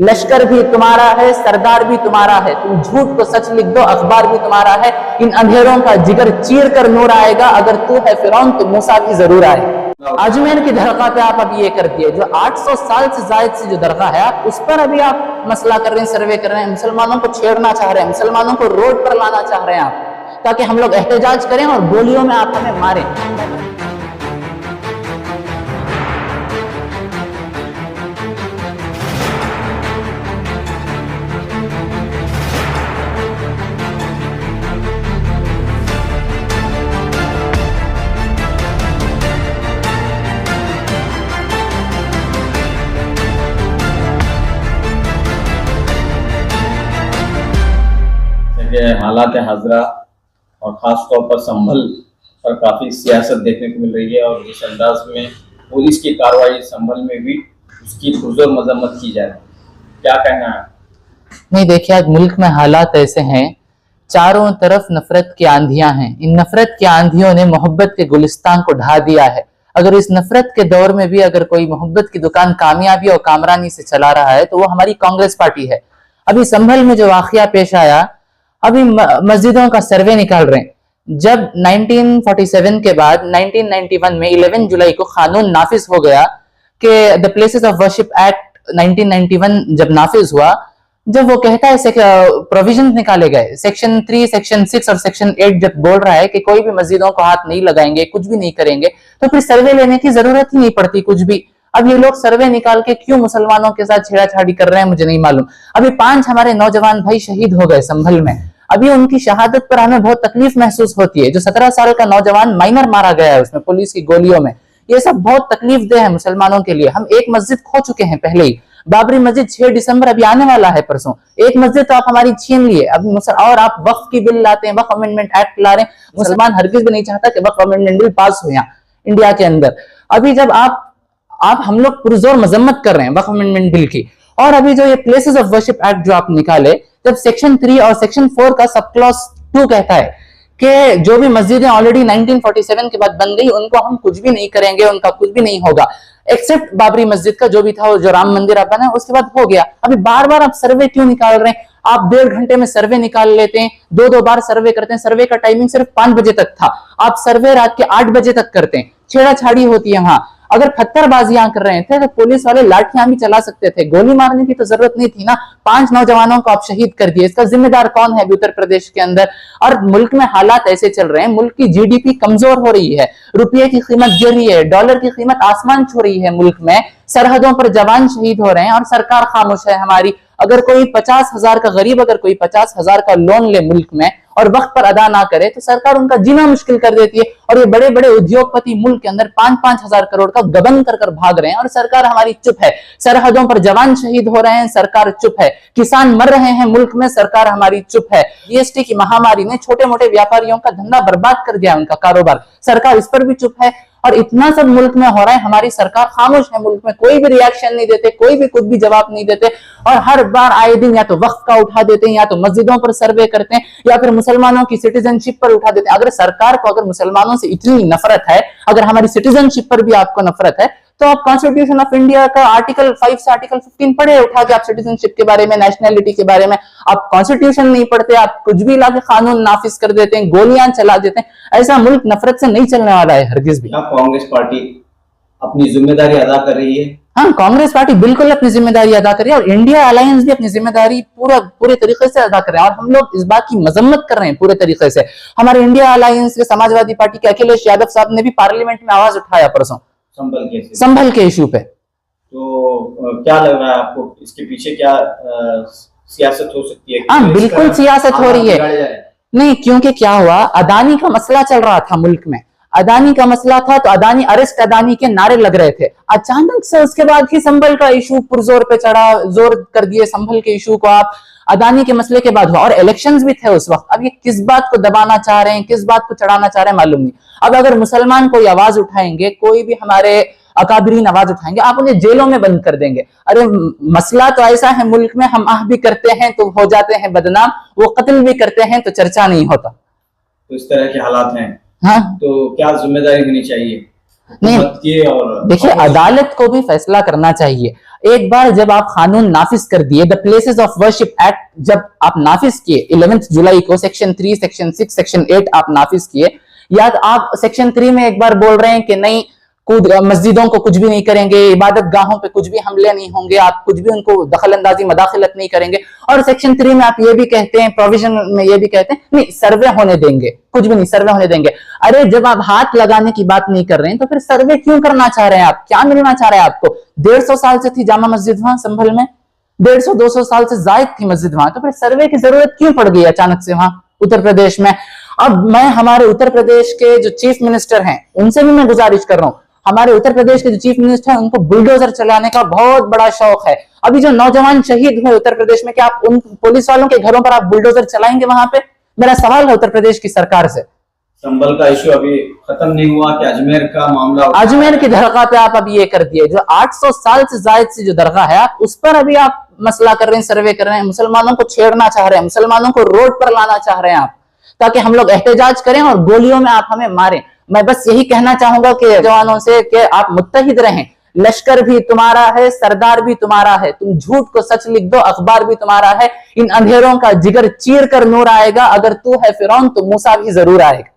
लश्कर भी तुम्हारा है, सरदार भी तुम्हारा है, तुम झूठ को सच लिख दो, अखबार भी तुम्हारा है। इन अंधेरों का जिगर चीर कर नूर आएगा, अगर तू है फिरौन तो मूसा भी जरूर आए। अजमेर की दरगाह पे आप अब ये कर दिए, जो 800 साल से जायद से जो दरगाह है, आप उस पर अभी आप मसला कर रहे हैं, सर्वे कर रहे हैं, मुसलमानों को छेड़ना चाह रहे हैं, मुसलमानों को रोड पर लाना चाह रहे हैं आप, ताकि हम लोग एहतजाज करें और गोलियों में आप हमें मारें। हालात हाजरा और ख़ास तौर पर संभल पर काफ़ी सियासत देखने को मिल रही है, और जिस अंदाज में पुलिस की कार्रवाई संभल में भी उसकी पुरजोर मजम्मत की जा रही है, क्या कहना है? नहीं, देखिए आज मुल्क में हालात ऐसे हैं, चारों तरफ नफरत की आंधियां हैं। इन नफरत की आंधियों ने मोहब्बत के गुलिस्तान को ढा दिया है। अगर इस नफरत के दौर में भी अगर कोई मोहब्बत की दुकान कामयाबी और कामरानी से चला रहा है तो वो हमारी कांग्रेस पार्टी है। अभी संभल में जो वाकया पेश आया, अभी मस्जिदों का सर्वे निकाल रहे हैं। जब 1947 के बाद 1991 में 11 जुलाई को कानून नाफिज हो गया कि the places of worship act 1991 जब नाफिज हुआ, जब वो कहता है प्रोविजन निकाले गए, सेक्शन 3, सेक्शन 6 और सेक्शन 8 जब बोल रहा है कि कोई भी मस्जिदों को हाथ नहीं लगाएंगे, कुछ भी नहीं करेंगे, तो फिर सर्वे लेने की जरूरत ही नहीं पड़ती कुछ भी। अब ये लोग सर्वे निकाल के क्यों मुसलमानों के साथ छेड़ाछाड़ी कर रहे हैं मुझे नहीं मालूम। अभी 5 हमारे नौजवान भाई शहीद हो गए संभल में। अभी उनकी शहादत पर हमें बहुत तकलीफ महसूस होती है। जो 17 साल का नौजवान माइनर मारा गया है उसमें पुलिस की गोलियों में, ये सब बहुत तकलीफ दे है मुसलमानों के लिए। हम एक मस्जिद खो चुके हैं पहले ही, बाबरी मस्जिद 6 दिसंबर अभी आने वाला है परसों, एक मस्जिद तो आप हमारी छीन लिए। अब और आप वक्फ की बिल लाते हैं, वक्फ अमेंडमेंट एक्ट ला रहे हैं। मुसलमान हरगिज भी नहीं चाहता कि वक्फ अमेंडमेंट बिल पास हो यहाँ इंडिया के अंदर। अभी जब आप हम लोग पुरजोर मजम्मत कर रहे हैं वक्फ अमेंडमेंट बिल की, और अभी जो ये प्लेसेस ऑफ वर्शिप एक्ट जो आप निकाले, जब सेक्शन 3 और सेक्शन 4 का सब क्लॉज 2 कहता है कि जो भी मस्जिदें ऑलरेडी 1947 के बाद बन गई उनको हम कुछ भी नहीं करेंगे, उनका कुछ भी नहीं होगा, एक्सेप्ट बाबरी मस्जिद का जो भी था, जो राम मंदिर आप बना उसके बाद हो गया। अभी बार बार आप सर्वे क्यों निकाल रहे हैं? आप 1.5 घंटे में सर्वे निकाल लेते हैं, 2 बार सर्वे करते हैं। सर्वे का टाइमिंग सिर्फ 5 बजे तक था, आप सर्वे रात के 8 बजे तक करते हैं। छेड़ाछाड़ी होती है वहां। अगर पत्थरबाजियां कर रहे थे तो पुलिस वाले लाठियां भी चला सकते थे, गोली मारने की तो जरूरत नहीं थी ना। 5 नौजवानों को आप शहीद कर दिए, इसका जिम्मेदार कौन है उत्तर प्रदेश के अंदर? और मुल्क में हालात ऐसे चल रहे हैं, मुल्क की जीडीपी कमजोर हो रही है, रुपये की कीमत गिर रही है, डॉलर की कीमत आसमान छू रही है मुल्क में, सरहदों पर जवान शहीद हो रहे हैं और सरकार खामोश है हमारी। अगर कोई 50,000 का गरीब अगर कोई 50,000 का लोन ले मुल्क में और वक्त पर अदा ना करे तो सरकार उनका जीना मुश्किल कर देती है। और ये बड़े बड़े उद्योगपति मुल्क के अंदर 5-5 हजार करोड़ का गबन कर कर भाग रहे हैं और सरकार हमारी चुप है। सरहदों पर जवान शहीद हो रहे हैं, सरकार चुप है। किसान मर रहे हैं मुल्क में, सरकार हमारी चुप है। जीएसटी की महामारी ने छोटे मोटे व्यापारियों का धंधा बर्बाद कर दिया, उनका कारोबार, सरकार इस पर भी चुप है। और इतना सब मुल्क में हो रहा है, हमारी सरकार खामोश है, मुल्क में कोई भी रिएक्शन नहीं देते, कोई भी कुछ भी जवाब नहीं देते। और हर बार आए दिन या तो वक्फ का उठा देते हैं, या तो मस्जिदों पर सर्वे करते हैं, या फिर मुसलमानों की सिटीजनशिप पर उठा देते हैं। अगर सरकार को अगर मुसलमानों से इतनी नफरत है, अगर हमारी सिटीजनशिप पर भी आपको नफरत है, तो आप कॉन्स्टिट्यूशन ऑफ इंडिया का आर्टिकल 5 से आर्टिकल 15 पढ़े उठा के, आप सिटीजनशिप के बारे में, नेशनैलिटी के बारे में। आप कॉन्स्टिट्यूशन नहीं पढ़ते, आप कुछ भी लाके कानून नाफिज कर देते हैं, गोलियां चला देते हैं। ऐसा मुल्क नफरत से नहीं चलने वाला है हरगिज भी। कांग्रेस पार्टी अपनी जिम्मेदारी अदा कर रही है? हाँ, कांग्रेस पार्टी बिल्कुल अपनी जिम्मेदारी अदा कर रही है और इंडिया अलायंस भी अपनी जिम्मेदारी पूरे तरीके से अदा कर रहे हैं। और हम लोग इस बात की मजम्मत कर रहे हैं पूरे तरीके से। हमारे इंडिया अलायंस के समाजवादी पार्टी के अखिलेश यादव साहब ने भी पार्लियामेंट में आवाज उठाया परसों संभल के इशू पे। तो क्या लग रहा है आपको, इसके पीछे क्या सियासत हो सकती है? हाँ, बिल्कुल सियासत हो रही है। नहीं, क्योंकि क्या हुआ, अदानी का मसला चल रहा था मुल्क में, अदानी का मसला था, तो अदानी अरेस्ट अदानी के नारे लग रहे थे। अचानक से उसके बाद ही संभल का इशू पुरजोर पे चढ़ा, जोर कर दिए संभल के इशू को आप। अदानी के मसले के बाद हुआ और इलेक्शंस भी थे उस वक्त। अब ये किस बात को दबाना चाह रहे हैं, किस बात को चढ़ाना चाह रहे हैं मालूम नहीं। अब अगर मुसलमान कोई आवाज उठाएंगे, कोई भी हमारे अकाबरीन आवाज उठाएंगे, आप उन्हें जेलों में बंद कर देंगे। अरे मसला तो ऐसा है मुल्क में, हम आह भी करते हैं तो हो जाते हैं बदनाम, वो कत्ल भी करते हैं तो चर्चा नहीं होता। तो इस तरह के हालात हैं। हाँ, तो क्या जिम्मेदारी होनी चाहिए? नहीं, हुकूमत के और देखिए अदालत को भी फैसला करना चाहिए। एक बार जब आप कानून नाफिज कर दिए, the places of worship act जब आप नाफिज किए 11 जुलाई को, सेक्शन 3, सेक्शन 6, सेक्शन 8 आप नाफिज किए, या आप सेक्शन 3 में एक बार बोल रहे हैं कि नहीं मस्जिदों को कुछ भी नहीं करेंगे, इबादत गाहों पे कुछ भी हमले नहीं होंगे, आप कुछ भी उनको दखल अंदाजी मदाखिलत नहीं करेंगे, और सेक्शन 3 में आप ये भी कहते हैं, प्रोविजन में ये भी कहते हैं नहीं सर्वे होने देंगे, कुछ भी नहीं सर्वे होने देंगे। अरे जब आप हाथ लगाने की बात नहीं कर रहे हैं तो फिर सर्वे क्यों करना चाह रहे हैं आप? क्या मिलना चाह रहे हैं आपको? 150 साल से थी जामा मस्जिद वहां संभल में, 150-200 साल से जायद थी मस्जिद वहां, तो फिर सर्वे की जरूरत क्यों पड़ गई अचानक से वहां उत्तर प्रदेश में? अब मैं हमारे उत्तर प्रदेश के जो चीफ मिनिस्टर हैं उनसे भी मैं गुजारिश कर रहा हूं, हमारे उत्तर प्रदेश के जो चीफ मिनिस्टर हैं उनको बुलडोजर चलाने का बहुत बड़ा शौक है। अभी जो नौजवान शहीद हुए उत्तर प्रदेश में, क्या आप उन पुलिस वालों के घरों पर आप बुलडोजर चलाएंगे वहां पे? मेरा सवाल है उत्तर प्रदेश की सरकार से। संभल का इश्यू अभी खत्म नहीं हुआ कि अजमेर का मामला, अजमेर की दरगाह पे आप अभी ये कर दिए, जो 800 साल से जायद से जो दरगाह है आप उस पर अभी आप मसला कर रहे हैं, सर्वे कर रहे हैं, मुसलमानों को छेड़ना चाह रहे हैं, मुसलमानों को रोड पर लाना चाह रहे हैं आप, ताकि हम लोग एहतजाज करें और गोलियों में आप हमें मारें। मैं बस यही कहना चाहूंगा कि जवानों से कि आप मुत्तहिद रहें, लश्कर भी तुम्हारा है, सरदार भी तुम्हारा है, तुम झूठ को सच लिख दो, अखबार भी तुम्हारा है, इन अंधेरों का जिगर चीर कर नूर आएगा, अगर तू है फिरौन तो मूसा भी जरूर आएगा।